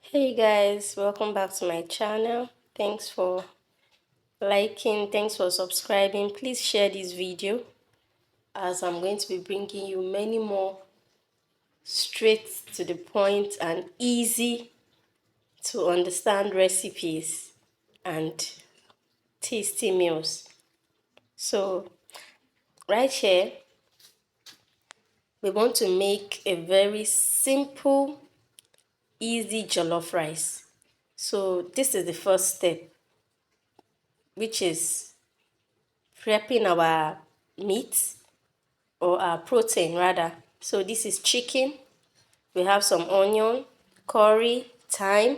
Hey guys, welcome back to my channel. Thanks for liking, thanks for subscribing. Please share this video as I'm going to be bringing you many more straight to the point and easy to understand recipes and tasty meals. So right here, we want to make a very simple, easy jollof rice. So this is the first step, which is prepping our meat or our protein rather. So this is chicken. We have some onion, curry, thyme,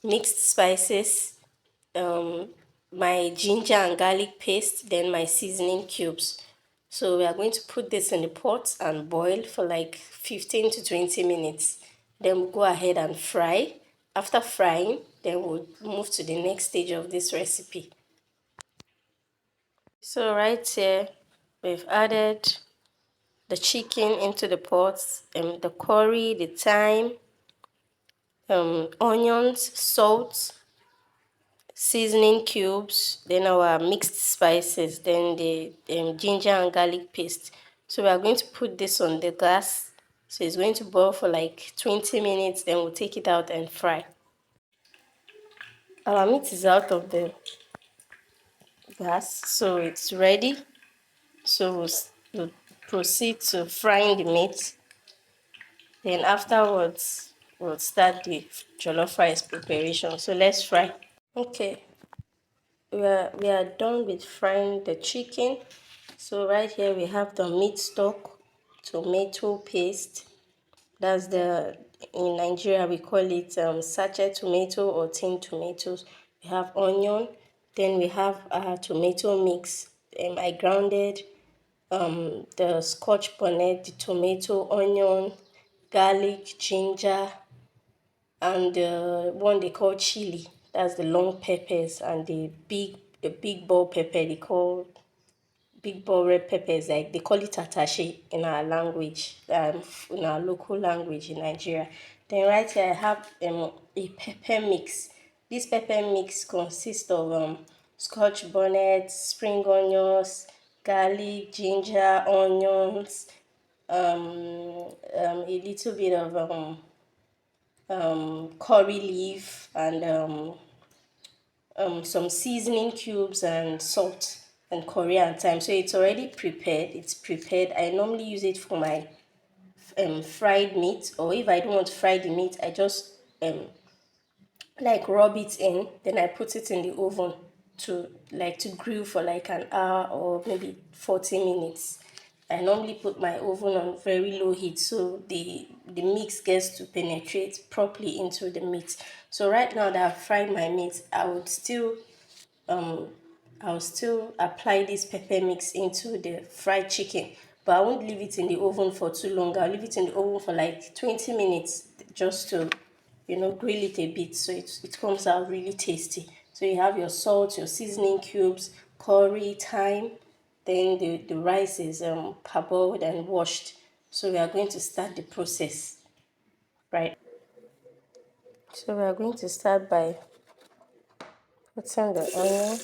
mixed spices, um, my ginger and garlic paste, then my seasoning cubes. So we are going to put this in the pot and boil for like 15 to 20 minutes. Then we'll go ahead and fry. After frying, then we'll move to the next stage of this recipe. So right here, we've added the chicken into the pot, the curry, the thyme, onions, salt, seasoning cubes, then our mixed spices, then the ginger and garlic paste. So we are going to put this on the gas. So it's going to boil for like 20 minutes, then we'll take it out and fry. Our meat is out of the gas, so it's ready. So we'll proceed to frying the meat. Then afterwards, we'll start the jollof rice preparation. So let's fry. Okay, we are done with frying the chicken. So right here we have the meat stock, tomato paste. That's the, in Nigeria we call it sachet tomato or tin tomatoes. We have onion. Then we have tomato mix. I grounded the scotch bonnet, the tomato, onion, garlic, ginger, and the one they call chili. That's the long peppers, and the big ball pepper they call big ball red peppers. Like they call it attache in our language, in our local language in Nigeria. Then right here I have a pepper mix. This pepper mix consists of scotch bonnet, spring onions, garlic, ginger, onions, a little bit of curry leaf, and some seasoning cubes and salt and coriander and thyme. So it's already prepared. It's prepared. I normally use it for my fried meat, or if I don't want to fry the meat, I just like rub it in, then I put it in the oven to grill for like an hour or maybe 40 minutes. I normally put my oven on very low heat so the mix gets to penetrate properly into the meat. So right now that I've fried my meat, I'll still apply this pepper mix into the fried chicken, but I won't leave it in the oven for too long. I'll leave it in the oven for like 20 minutes just to, grill it a bit so it comes out really tasty. So you have your salt, your seasoning cubes, curry, thyme, then the rice is parboiled and washed. So we are going to start the process, right? So we are going to start by putting the onion.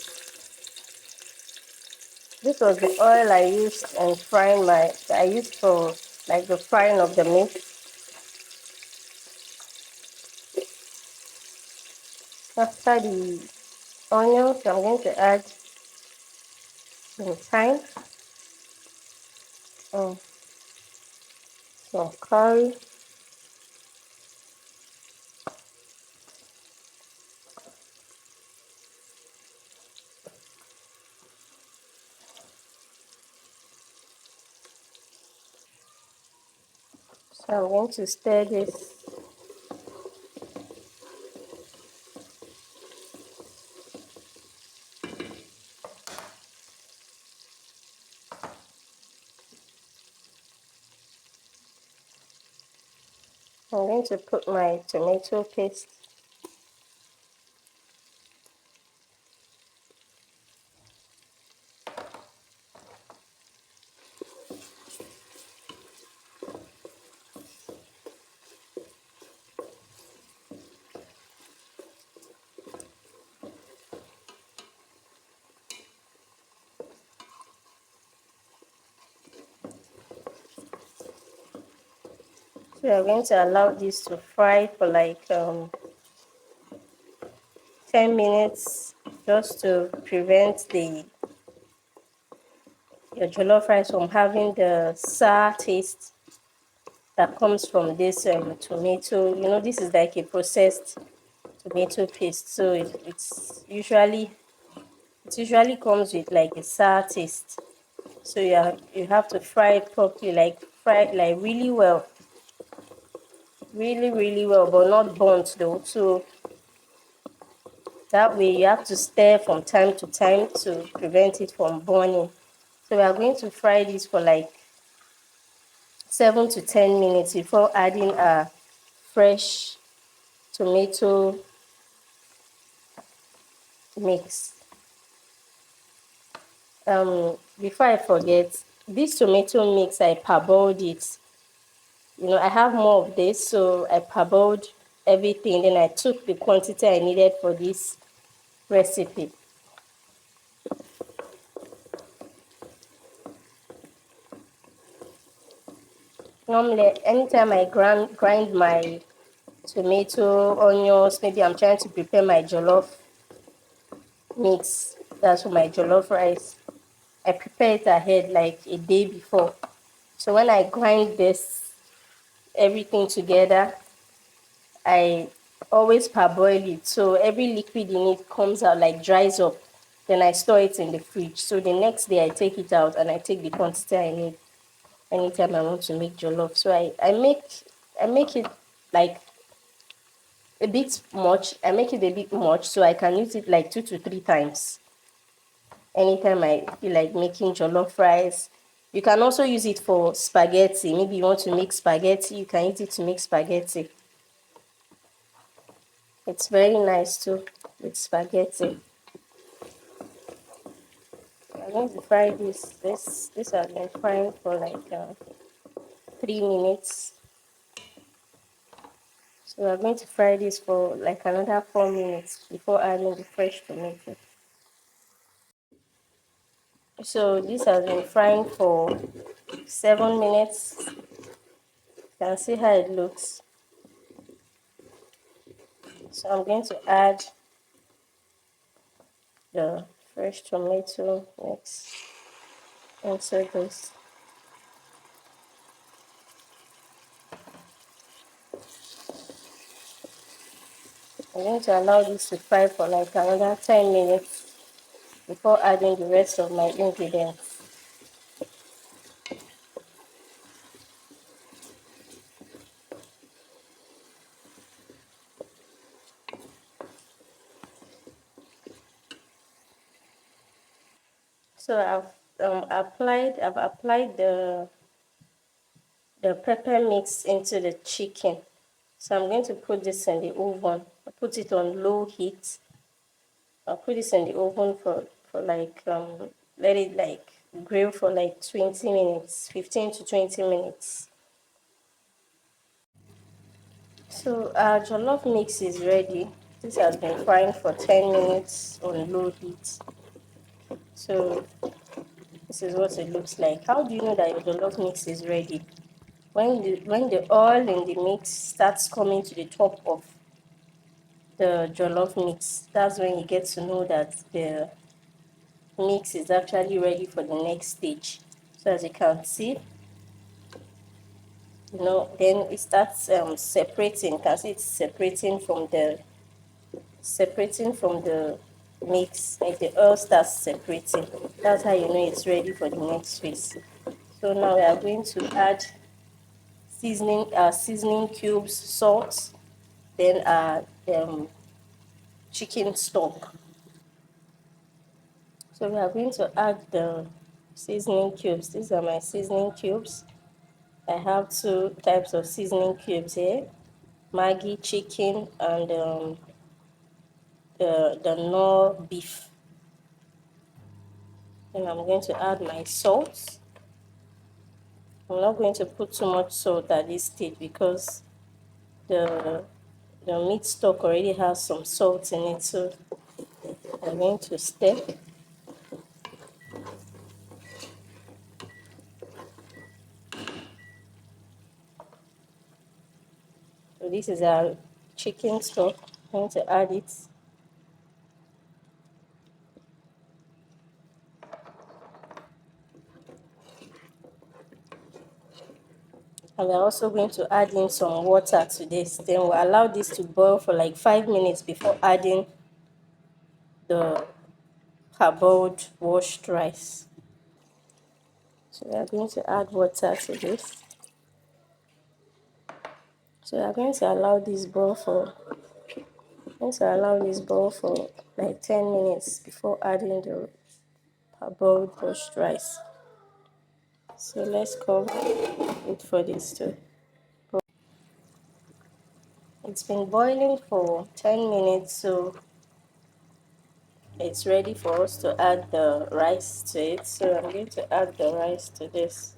This was the oil I used and I used for like the frying of the meat. After the onions, I'm going to add some thyme, um, some curry, so I'm going to stir this. I'm going to put my tomato paste. So we are going to allow this to fry for like 10 minutes just to prevent your jollof rice from having the sour taste that comes from this tomato. You know, this is like a processed tomato paste, so it usually comes with like a sour taste. So you have to fry it properly, like fry it like really well, really well, but not burnt though. So that way you have to stir from time to time to prevent it from burning. So we are going to fry this for like 7 to 10 minutes before adding a fresh tomato mix. Before I forget, this tomato mix I parboiled it. You know, I have more of this, so I parboiled everything. Then I took the quantity I needed for this recipe. Normally, anytime I grind my tomato, onions, maybe I'm trying to prepare my jollof mix, that's for my jollof rice, I prepare it ahead like a day before. So when I grind this everything together, I always parboil it. So every liquid in it comes out, like dries up. Then I store it in the fridge. So the next day I take it out and I take the quantity I need anytime I want to make jollof. So I make it like a bit much. I make it a bit much so I can use it like 2 to 3 times. Anytime I feel like making jollof rice. You can also use it for spaghetti. Maybe you want to make spaghetti, you can use it to make spaghetti. It's very nice too with spaghetti. I'm going to fry this. This has been frying for like 3 minutes. So we're going to fry this for like another 4 minutes before adding the fresh tomato. So this has been frying for 7 minutes. You can see how it looks. So I'm going to add the fresh tomato mix into this. I'm going to allow this to fry for like another 10 minutes before adding the rest of my ingredients. So I've applied the pepper mix into the chicken. So I'm going to put this in the oven. I put it on low heat. I'll put this in the oven for like let it like grill for like 20 minutes, 15 to 20 minutes. So our jollof mix is ready. This has been frying for 10 minutes on low heat. So this is what it looks like. How do you know that your jollof mix is ready? When the oil in the mix starts coming to the top of the jollof mix, that's when you get to know that the mix is actually ready for the next stage. So as you can see, then it starts separating. You can see it's separating from the mix. Like the oil starts separating. That's how you know it's ready for the next phase. So now we are going to add seasoning cubes, salt, then chicken stock. So we are going to add the seasoning cubes. These are my seasoning cubes. I have two types of seasoning cubes here: Maggi chicken and the Knorr beef. And I'm going to add my salt. I'm not going to put too much salt at this stage because the the meat stock already has some salt in it. So I'm going to stir. this is our chicken stock. I'm going to add it. And we're also going to add in some water to this. Then we'll allow this to boil for like 5 minutes before adding the parboiled washed rice. So we are going to add water to this. So we are going to allow this boil for like 10 minutes before adding the parboiled washed rice. So let's cover it for this too. It's been boiling for 10 minutes, so it's ready for us to add the rice to it. So I'm going to add the rice to this.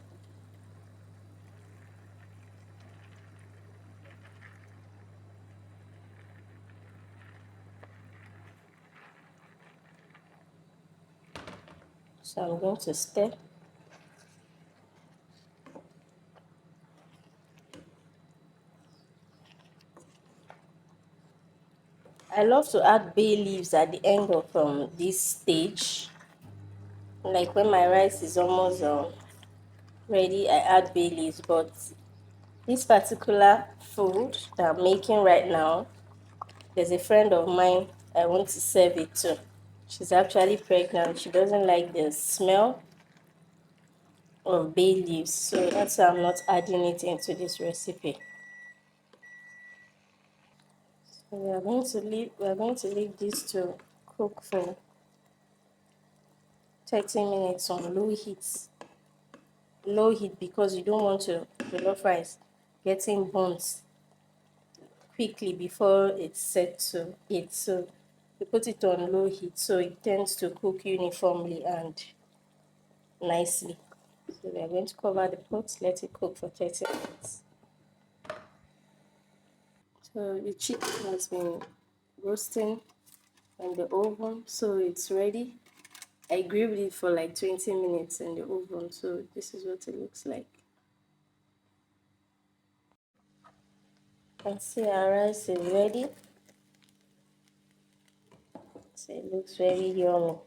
So I'm going to stir. I love to add bay leaves at the end of this stage. Like when my rice is almost ready, I add bay leaves. But this particular food that I'm making right now, there's a friend of mine I want to serve it to. She's actually pregnant. She doesn't like the smell of bay leaves, so that's why I'm not adding it into this recipe. So we are going to leave this to cook for 30 minutes on low heat. Low heat because you don't want to jollof rice getting burnt quickly before it's set to it. So you put it on low heat so it tends to cook uniformly and nicely. So we are going to cover the pot, let it cook for 30 minutes. So the chicken has been roasting in the oven, so it's ready. I grilled it for like 20 minutes in the oven, so this is what it looks like. You can see our rice is ready. So it looks very yummy.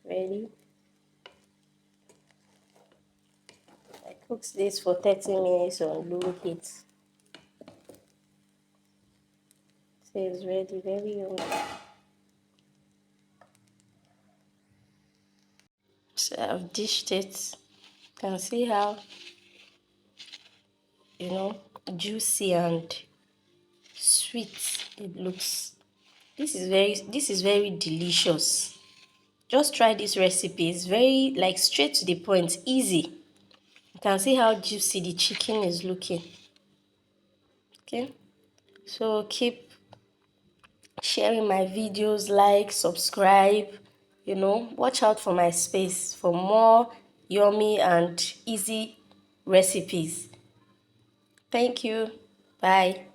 Ready. I cooked this for 30 minutes on low heat. So it's ready, very yummy. So I've dished it. You can see how, juicy and sweet it looks. This is very delicious. Just try this recipe. It's very like straight to the point, easy. You can see how juicy the chicken is looking. Okay, so keep sharing my videos, like, subscribe, watch out for my space for more yummy and easy recipes. Thank you. Bye.